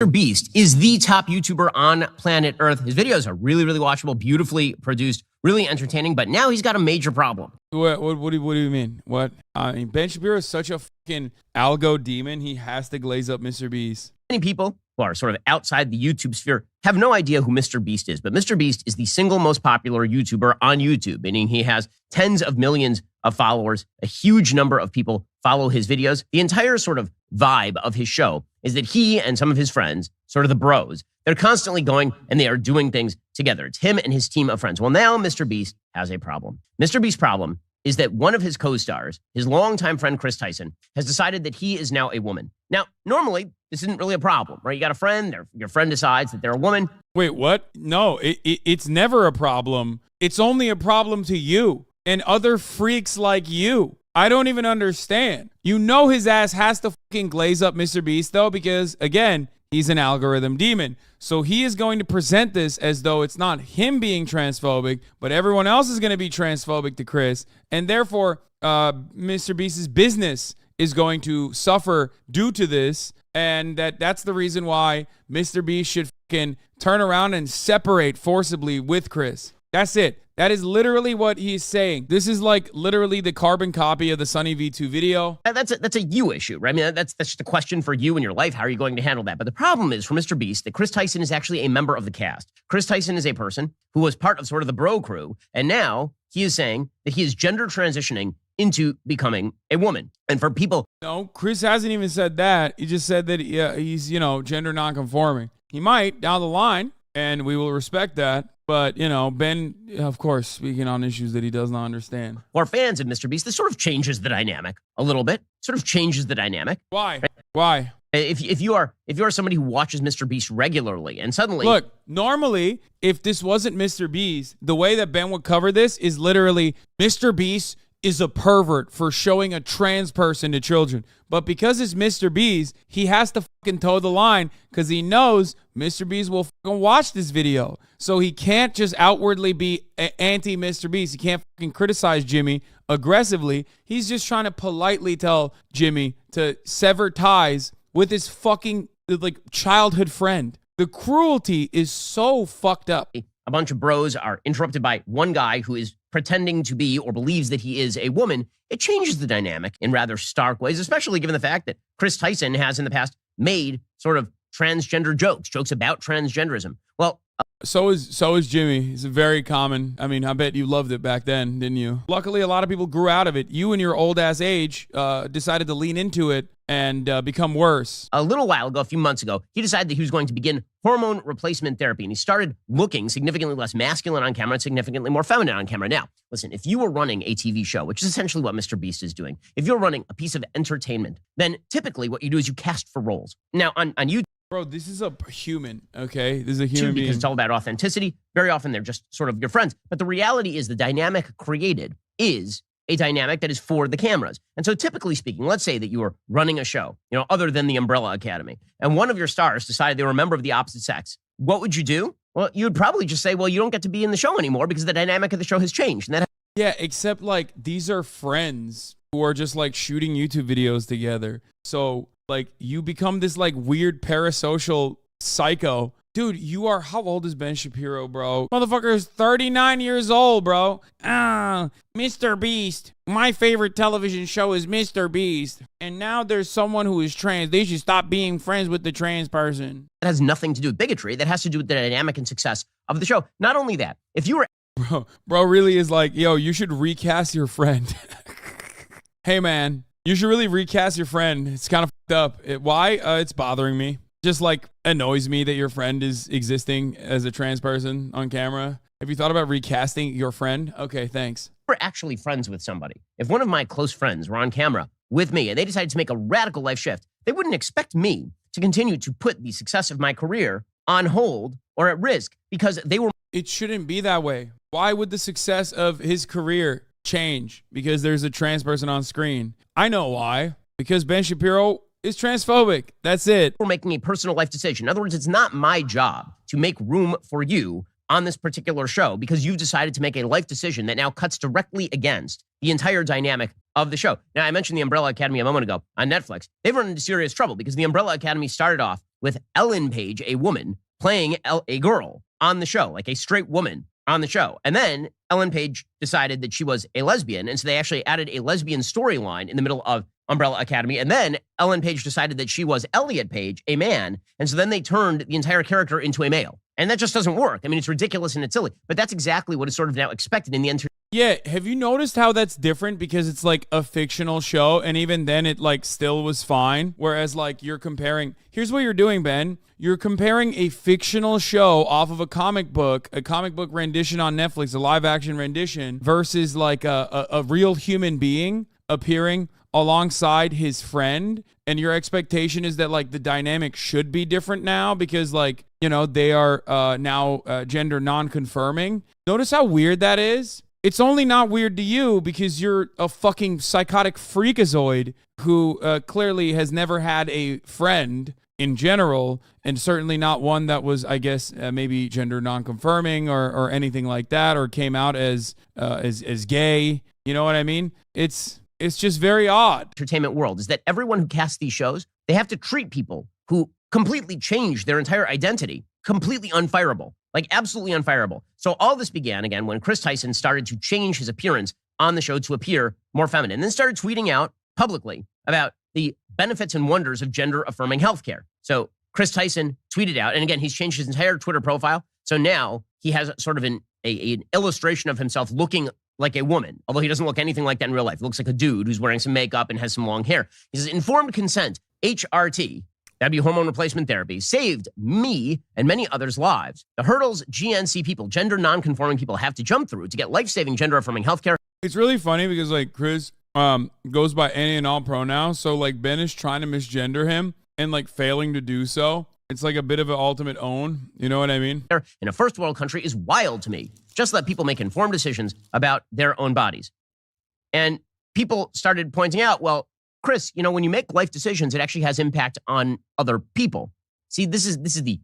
Beast is the top YouTuber on planet Earth. His videos are really, really watchable, beautifully produced, really entertaining, but now he's got a major problem. What do you mean? What? I mean, Ben Shapiro is such a fucking algo demon. He has to glaze up Mr. Beast. Many people who are sort of outside the YouTube sphere have no idea who Mr. Beast is, but Mr. Beast is the single most popular YouTuber on YouTube, meaning he has tens of millions of followers. A huge number of people follow his videos. The entire sort of vibe of his show is that he and some of his friends, sort of the bros, they're constantly going and they are doing things together. It's him and his team of friends. Well, now Mr. Beast has a problem. Mr. Beast's problem is that one of his co-stars, his longtime friend Chris Tyson, has decided that he is now a woman. Now, normally, this isn't really a problem, right? You got a friend, your friend decides that they're a woman. Wait, what? No, it's never a problem. It's only a problem to you and other freaks like you. I don't even understand. You know his ass has to fucking glaze up Mr. Beast, though, because, again, he's an algorithm demon. So he is going to present this as though it's not him being transphobic, but everyone else is going to be transphobic to Chris. And therefore, Mr. Beast's business is going to suffer due to this. And that's the reason why Mr. Beast should fucking turn around and separate forcibly with Chris. That's it. That is literally what he's saying. This is like literally the carbon copy of the Sunny V2 video. That's a you issue, right? I mean, that's just a question for you and your life. How are you going to handle that? But the problem is for Mr. Beast that Chris Tyson is actually a member of the cast. Chris Tyson is a person who was part of sort of the bro crew. And now he is saying that he is gender transitioning into becoming a woman. And for people... No, Chris hasn't even said that. He just said that he's, gender nonconforming. He might down the line, and we will respect that. But, Ben, of course, speaking on issues that he does not understand. For fans of Mr. Beast, this sort of changes the dynamic a little bit. Sort of changes the dynamic. Why? Why? If you are somebody who watches Mr. Beast regularly and suddenly... Look, normally, if this wasn't Mr. Beast, the way that Ben would cover this is literally Mr. Beast is a pervert for showing a trans person to children. But because it's Mr. Beast, he has to fucking toe the line because he knows Mr. Beast will fucking watch this video. So he can't just outwardly be anti-Mr. Beast. He can't fucking criticize Jimmy aggressively. He's just trying to politely tell Jimmy to sever ties with his fucking childhood friend. The cruelty is so fucked up. A bunch of bros are interrupted by one guy who is pretending to be or believes that he is a woman. It changes the dynamic in rather stark ways, especially given the fact that Chris Tyson has in the past made sort of transgender jokes about transgenderism. Well, so is Jimmy. It's a very common. I mean, I bet you loved it back then, didn't you? Luckily, a lot of people grew out of it. You in your old ass age decided to lean into it and become worse. A little while ago, a few months ago, he decided that he was going to begin hormone replacement therapy, and he started looking significantly less masculine on camera and significantly more feminine on camera. Now, listen, if you were running a TV show, which is essentially what Mr. Beast is doing, if you're running a piece of entertainment, then typically what you do is you cast for roles. Now, on YouTube, bro, this is a human, okay? This is a human being. Because it's all about authenticity. Very often they're just sort of your friends. But the reality is the dynamic created is a dynamic that is for the cameras. And so typically speaking, let's say that you were running a show, other than the Umbrella Academy, and one of your stars decided they were a member of the opposite sex. What would you do? Well, you would probably just say, well, you don't get to be in the show anymore because the dynamic of the show has changed. And yeah, except these are friends who are just shooting YouTube videos together. So you become this weird parasocial psycho. Dude, how old is Ben Shapiro, bro? Motherfucker is 39 years old, bro. Mr. Beast. My favorite television show is Mr. Beast. And now there's someone who is trans. They should stop being friends with the trans person. That has nothing to do with bigotry. That has to do with the dynamic and success of the show. Not only that, if you were... Bro really is yo, you should recast your friend. Hey, man. You should really recast your friend. It's kind of fucked up. Why? It's bothering me. Just annoys me that your friend is existing as a trans person on camera. Have you thought about recasting your friend? Okay, thanks. We're actually friends with somebody. If one of my close friends were on camera with me and they decided to make a radical life shift, they wouldn't expect me to continue to put the success of my career on hold or at risk because they were... It shouldn't be that way. Why would the success of his career change because there's a trans person on screen? I know why. Because Ben Shapiro is transphobic. That's it. We're making a personal life decision. In other words, it's not my job to make room for you on this particular show because you've decided to make a life decision that now cuts directly against the entire dynamic of the show. Now, I mentioned the Umbrella Academy a moment ago on Netflix. They've run into serious trouble because the Umbrella Academy started off with Ellen Page, a woman, playing a girl on the show, like a straight woman on the show. And then Ellen Page decided that she was a lesbian. And so they actually added a lesbian storyline in the middle of Umbrella Academy. And then Ellen Page decided that she was Elliot Page, a man. And so then they turned the entire character into a male. And that just doesn't work. I mean, it's ridiculous and it's silly, but that's exactly what is sort of now expected in the entertainment. Yeah, have you noticed how that's different because it's like a fictional show and even then it like still was fine? Whereas like you're comparing, here's what you're doing, Ben. You're comparing a fictional show off of a comic book rendition on Netflix, a live action rendition versus like a real human being appearing alongside his friend. And your expectation is that like the dynamic should be different now because like, you know, they are now gender non-conforming. Notice how weird that is? It's only not weird to you because you're a fucking psychotic freakazoid who clearly has never had a friend in general, and certainly not one that was, I guess, maybe gender non-conforming or anything like that, or came out as gay. You know what I mean? It's just very odd. Entertainment world is that everyone who casts these shows, they have to treat people who completely change their entire identity completely unfireable. Like absolutely unfireable. So all this began again when Chris Tyson started to change his appearance on the show to appear more feminine, and then started tweeting out publicly about the benefits and wonders of gender-affirming healthcare. So Chris Tyson tweeted out, and again, he's changed his entire Twitter profile. So now he has sort of an illustration of himself looking like a woman, although he doesn't look anything like that in real life. He looks like a dude who's wearing some makeup and has some long hair. He says, informed consent, HRT, that'd be hormone replacement therapy, saved me and many others' lives. The hurdles GNC people, gender non-conforming people, have to jump through to get life-saving gender-affirming healthcare. It's really funny because like Chris goes by any and all pronouns, so like Ben is trying to misgender him and like failing to do so. It's like a bit of an ultimate own. You know what I mean? In a first world country is wild to me. Just let people make informed decisions about their own bodies. And people started pointing out, well, Chris, you know, when you make life decisions, it actually has impact on other people. See, this is the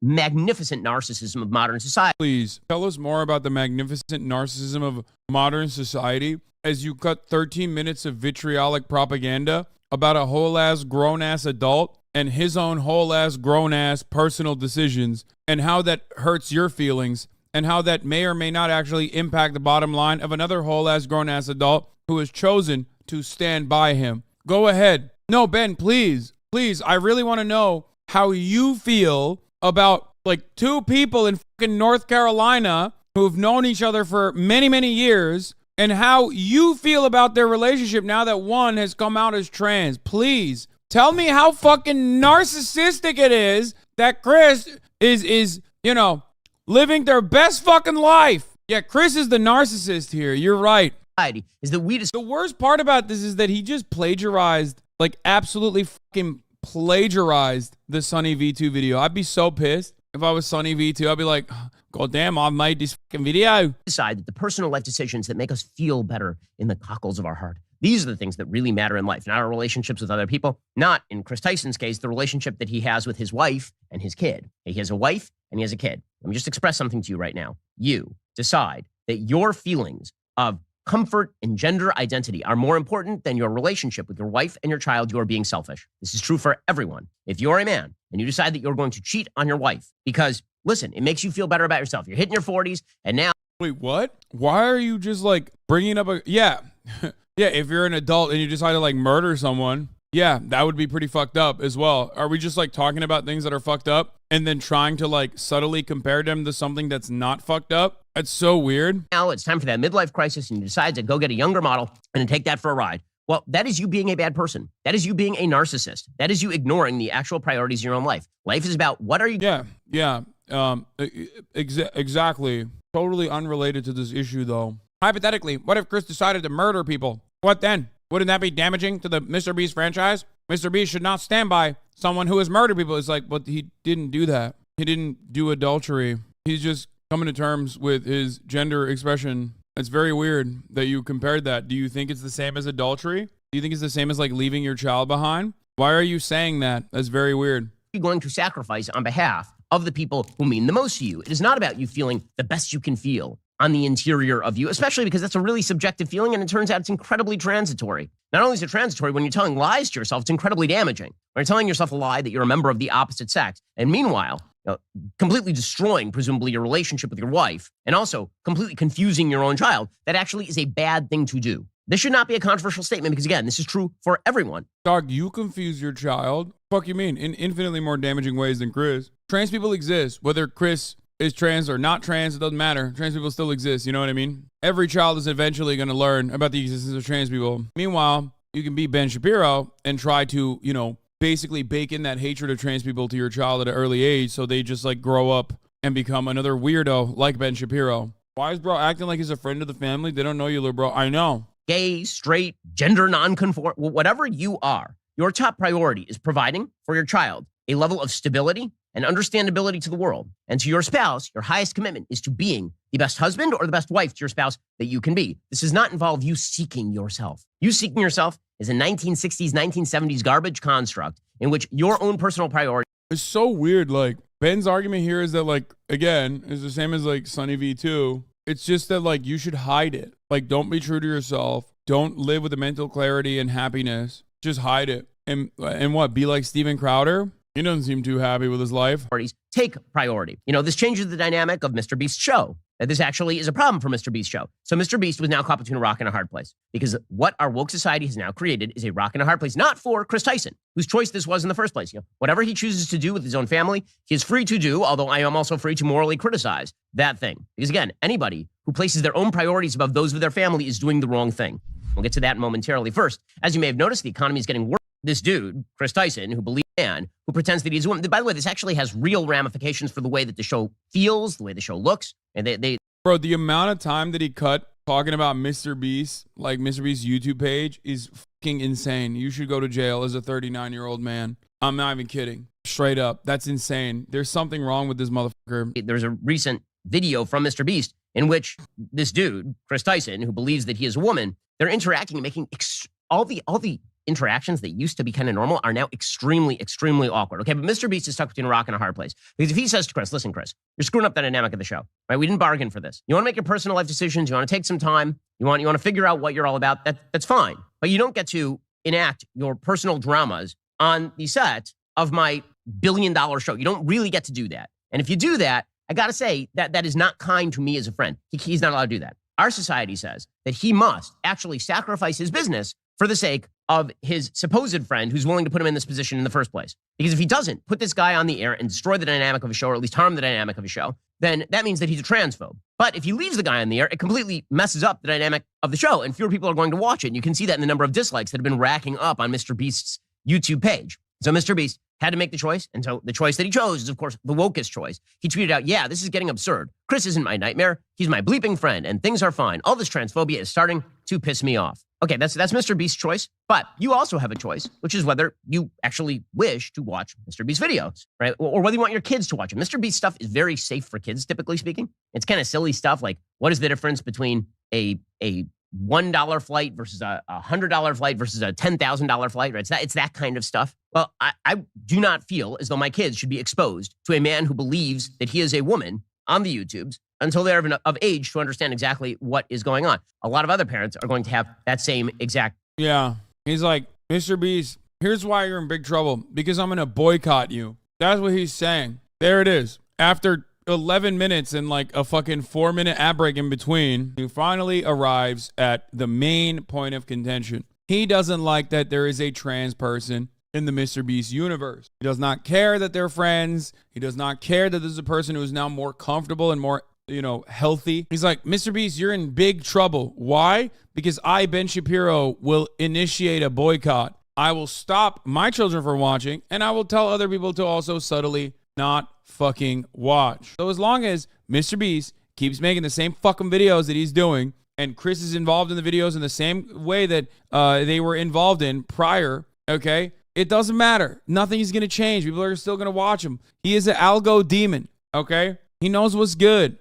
magnificent narcissism of modern society. Please tell us more about the magnificent narcissism of modern society as you cut 13 minutes of vitriolic propaganda about a whole-ass grown-ass adult and his own whole-ass grown-ass personal decisions and how that hurts your feelings and how that may or may not actually impact the bottom line of another whole-ass grown-ass adult who has chosen to stand by him. Go ahead. No, Ben, please. Please, I really want to know how you feel about like two people in fucking North Carolina who've known each other for many, many years and how you feel about their relationship now that one has come out as trans. Please tell me how fucking narcissistic it is that Chris is, you know, living their best fucking life. Yeah, Chris is the narcissist here. You're right. Is that the worst part about this is that he just plagiarized, like absolutely fucking plagiarized the Sunny V2 video. I'd be so pissed if I was Sunny V2. I'd be like, God damn, I made this fucking video. Decide that the personal life decisions that make us feel better in the cockles of our heart. These are the things that really matter in life, not our relationships with other people. Not, in Chris Tyson's case, the relationship that he has with his wife and his kid. He has a wife and he has a kid. Let me just express something to you right now. You decide that your feelings of comfort and gender identity are more important than your relationship with your wife and your child. You are being selfish. This is true for everyone. If you're a man and you decide that you're going to cheat on your wife because, listen, it makes you feel better about yourself. You're hitting your 40s and now... Wait, what? Why are you just like bringing up a... Yeah. Yeah, if you're an adult and you decide to like murder someone, yeah, that would be pretty fucked up as well. Are we just like talking about things that are fucked up and then trying to like subtly compare them to something that's not fucked up? That's so weird. Now it's time for that midlife crisis and you decide to go get a younger model and then take that for a ride. Well, that is you being a bad person. That is you being a narcissist. That is you ignoring the actual priorities of your own life. Life is about what are you... Yeah. Exactly. Totally unrelated to this issue though. Hypothetically, what if Chris decided to murder people? What then? Wouldn't that be damaging to the Mr. Beast franchise? Mr. Beast should not stand by someone who has murdered people. It's like, but he didn't do that. He didn't do adultery. He's just coming to terms with his gender expression. It's very weird that you compared that. Do you think it's the same as adultery? Do you think it's the same as like leaving your child behind? Why are you saying that? That's very weird. You're going to sacrifice on behalf of the people who mean the most to you. It is not about you feeling the best you can feel on the interior of you, especially because that's a really subjective feeling, and it turns out it's incredibly transitory. Not only is it transitory, when you're telling lies to yourself, it's incredibly damaging. When you're telling yourself a lie that you're a member of the opposite sex, and meanwhile, completely destroying, presumably, your relationship with your wife, and also completely confusing your own child, that actually is a bad thing to do. This should not be a controversial statement because, again, this is true for everyone. Dog, you confuse your child. Fuck you mean? In infinitely more damaging ways than Chris. Trans people exist. Whether Chris is trans or not trans, it doesn't matter. Trans people still exist. You know what I mean? Every child is eventually going to learn about the existence of trans people. Meanwhile, you can be Ben Shapiro and try to, basically bake in that hatred of trans people to your child at an early age so they just like grow up and become another weirdo like Ben Shapiro. Why is bro acting like he's a friend of the family? They don't know you, little bro. I know. Gay, straight, gender nonconform, whatever you are, your top priority is providing for your child a level of stability and understandability to the world. And to your spouse, your highest commitment is to being the best husband or the best wife to your spouse that you can be. This does not involve you seeking yourself. You seeking yourself is a 1960s, 1970s garbage construct in which your own personal priority. It's so weird. Like, Ben's argument here is that, like, again, is the same as like Sunny V2. It's just that, like, you should hide it. Like, don't be true to yourself. Don't live with the mental clarity and happiness. Just hide it. And what? Be like Steven Crowder? He doesn't seem too happy with his life. Take priority. This changes the dynamic of Mr. Beast's show. This actually is a problem for Mr. Beast's show. So Mr. Beast was now caught between a rock and a hard place because what our woke society has now created is a rock and a hard place, not for Chris Tyson, whose choice this was in the first place. Whatever he chooses to do with his own family, he is free to do, although I am also free to morally criticize that thing. Because again, anybody who places their own priorities above those of their family is doing the wrong thing. We'll get to that momentarily. First, as you may have noticed, the economy is getting worse. This dude, Chris Tyson, who believes man, who pretends that he's a woman. By the way, this actually has real ramifications for the way that the show feels, the way the show looks. And Bro, the amount of time that he cut talking about Mr. Beast, like Mr. Beast's YouTube page, is fucking insane. You should go to jail as a 39-year-old man. I'm not even kidding. Straight up. That's insane. There's something wrong with this motherfucker. There's a recent video from Mr. Beast in which this dude, Chris Tyson, who believes that he is a woman, they're interacting and making all the interactions that used to be kind of normal are now extremely, extremely awkward. Okay, but Mr. Beast is stuck between a rock and a hard place. Because if he says to Chris, listen, Chris, you're screwing up the dynamic of the show, right? We didn't bargain for this. You want to make your personal life decisions. You want to take some time. You want to figure out what you're all about. That's fine. But you don't get to enact your personal dramas on the set of my billion-dollar show. You don't really get to do that. And if you do that, I got to say that is not kind to me as a friend. He's not allowed to do that. Our society says that he must actually sacrifice his business for the sake of his supposed friend who's willing to put him in this position in the first place. Because if he doesn't put this guy on the air and destroy the dynamic of a show, or at least harm the dynamic of a show, then that means that he's a transphobe. But if he leaves the guy on the air, it completely messes up the dynamic of the show, and fewer people are going to watch it. And you can see that in the number of dislikes that have been racking up on Mr. Beast's YouTube page. So Mr. Beast had to make the choice, and so the choice that he chose is, of course, the wokest choice. He tweeted out, yeah, this is getting absurd. Chris isn't my nightmare. He's my bleeping friend, and things are fine. All this transphobia is starting to piss me off. Okay, that's Mr. Beast's choice, but you also have a choice, which is whether you actually wish to watch Mr. Beast videos, right? Or whether you want your kids to watch it. Mr. Beast stuff is very safe for kids, typically speaking. It's kind of silly stuff like, what is the difference between a $1 flight versus a $100 flight versus a $10,000 flight, right? It's that kind of stuff. Well, I do not feel as though my kids should be exposed to a man who believes that he is a woman on the YouTubes until they're of age to understand exactly what is going on. A lot of other parents are going to have that same exact. Yeah. He's like, Mr. Beast, here's why you're in big trouble. Because I'm going to boycott you. That's what he's saying. There it is. After 11 minutes and like a fucking 4-minute ad break in between, he finally arrives at the main point of contention. He doesn't like that there is a trans person in the Mr. Beast universe. He does not care that they're friends. He does not care that this is a person who is now more comfortable and more, healthy. He's like, Mr. Beast, you're in big trouble. Why? Because I, Ben Shapiro, will initiate a boycott. I will stop my children from watching, and I will tell other people to also subtly not fucking watch. So as long as Mr. Beast keeps making the same fucking videos that he's doing, and Chris is involved in the videos in the same way that they were involved in prior, okay, it doesn't matter. Nothing is going to change. People are still going to watch him. He is an algo demon, okay? He knows what's good.